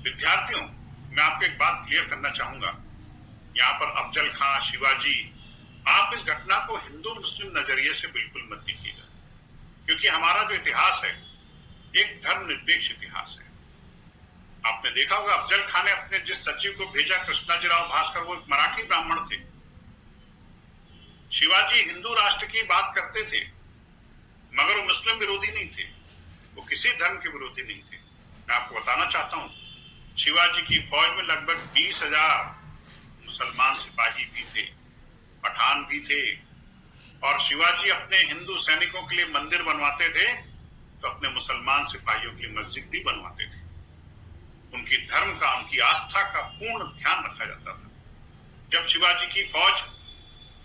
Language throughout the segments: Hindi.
विद्यार्थियों, मैं आपको एक बात क्लियर करना चाहूंगा। यहाँ पर अफजल खां, शिवाजी, आप इस घटना को हिंदू मुस्लिम नजरिए से बिल्कुल मत देखिएगा, क्योंकि हमारा जो इतिहास है एक धर्मनिरपेक्ष इतिहास है। आपने देखा होगा अफजल खान ने अपने जिस सचिव को भेजा, कृष्णाजीराव भास्कर, वो एक मराठी ब्राह्मण थे। शिवाजी हिंदू राष्ट्र की बात करते थे, मगर वो मुस्लिम विरोधी नहीं थे, वो किसी धर्म के विरोधी नहीं थे। मैं आपको बताना चाहता हूं, शिवाजी की फौज में लगभग 20,000 मुसलमान सिपाही भी थे, पठान भी थे, और शिवाजी अपने हिंदू सैनिकों के लिए मंदिर बनवाते थे तो अपने मुसलमान सिपाहियों के लिए मस्जिद भी बनवाते थे। उनकी धर्म का, उनकी आस्था का पूर्ण ध्यान रखा जाता था। जब शिवाजी की फौज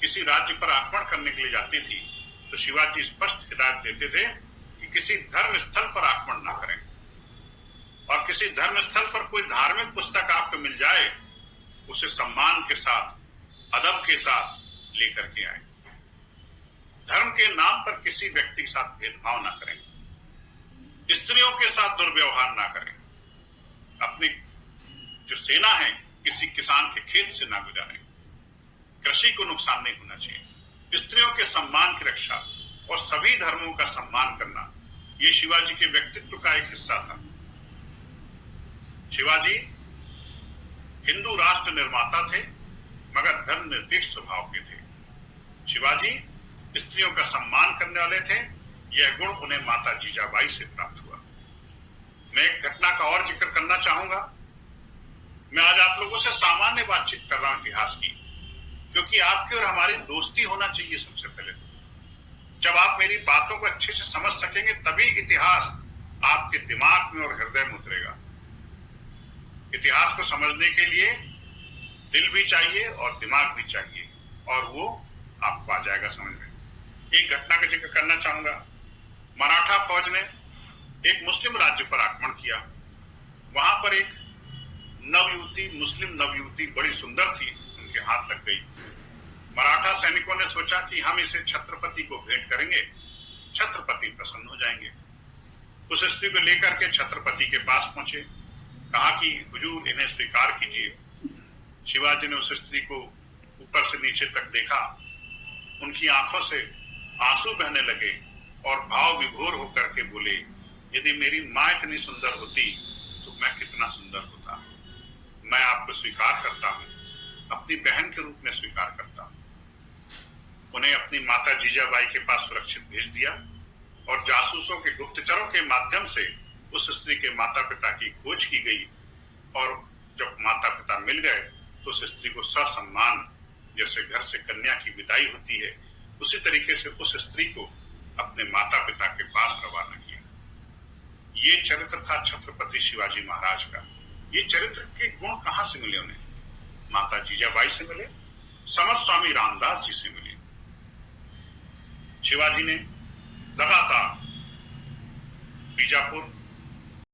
किसी राज्य पर आक्रमण करने के लिए जाती थी तो शिवाजी स्पष्ट हिदायत देते थे कि किसी धर्म स्थल पर आक्रमण ना करें, और किसी धर्म स्थल पर कोई धार्मिक पुस्तक आपको मिल जाए उसे सम्मान के साथ, अदब के साथ लेकर के आए। धर्म के नाम पर किसी व्यक्ति के साथ भेदभाव ना करें, स्त्रियों के साथ दुर्व्यवहार ना करें, अपनी जो सेना है किसी किसान के खेत से ना गुजारें, कृषि को नुकसान नहीं होना चाहिए, स्त्रियों के सम्मान की रक्षा और सभी धर्मों का सम्मान करना, ये शिवाजी के व्यक्तित्व का एक हिस्सा था। शिवाजी हिंदू राष्ट्र निर्माता थे, मगर धर्मनिरपेक्ष स्वभाव के थे। शिवाजी स्त्रियों का सम्मान करने वाले थे। यह गुण उन्हें माता जीजाबाई से प्राप्त हुआ। मैं एक घटना का और जिक्र करना चाहूंगा। मैं आज आप लोगों से सामान्य बातचीत कर रहा हूं इतिहास की, क्योंकि आपकी और हमारी दोस्ती होना चाहिए सबसे पहले। जब आप मेरी बातों को अच्छे से समझ सकेंगे तभी इतिहास आपके दिमाग में और हृदय में उतरेगा। इतिहास को समझने के लिए दिल भी चाहिए और दिमाग भी चाहिए, और वो आपको आ जाएगा समझ में। एक घटना का जिक्र करना चाहूंगा। मराठा फौज ने एक मुस्लिम राज्य पर आक्रमण किया। वहां पर एक नवयुवती, मुस्लिम नवयुवती बड़ी सुंदर थी, उनके हाथ लग गई। मराठा सैनिकों ने सोचा कि हम इसे छत्रपति को भेंट करेंगे, छत्रपति प्रसन्न हो जाएंगे। उस स्त्री को लेकर के छत्रपति के पास पहुंचे, कहा कि हुजूर इन्हें स्वीकार कीजिए। शिवाजी ने उस स्त्री को ऊपर से नीचे तक देखा, उनकी आंखों से आंसू बहने लगे और भाव विभोर होकर के बोले, यदि मेरी मां इतनी सुंदर होती तो मैं कितना सुंदर होता। मैं आपको स्वीकार करता हूं, अपनी बहन के रूप में स्वीकार करता हूं। उन्हें अपनी माता जीजाबाई के पास सुरक्षित भेज दिया, और जासूसों के, गुप्तचरों के माध्यम से उस स्त्री के माता पिता की खोज की गई, और जब माता पिता मिल गए तो उस स्त्री को ससम्मान, जैसे घर से कन्या की विदाई होती है, उसी तरीके से उस स्त्री को अपने माता पिता के पास रवाना किया। ये चरित्र था छत्रपति शिवाजी महाराज का। ये चरित्र के गुण कहां से मिले उन्हें? माता जीजाबाई से मिले, समर्थ स्वामी रामदास जी से मिले। शिवाजी ने लगातार बीजापुर,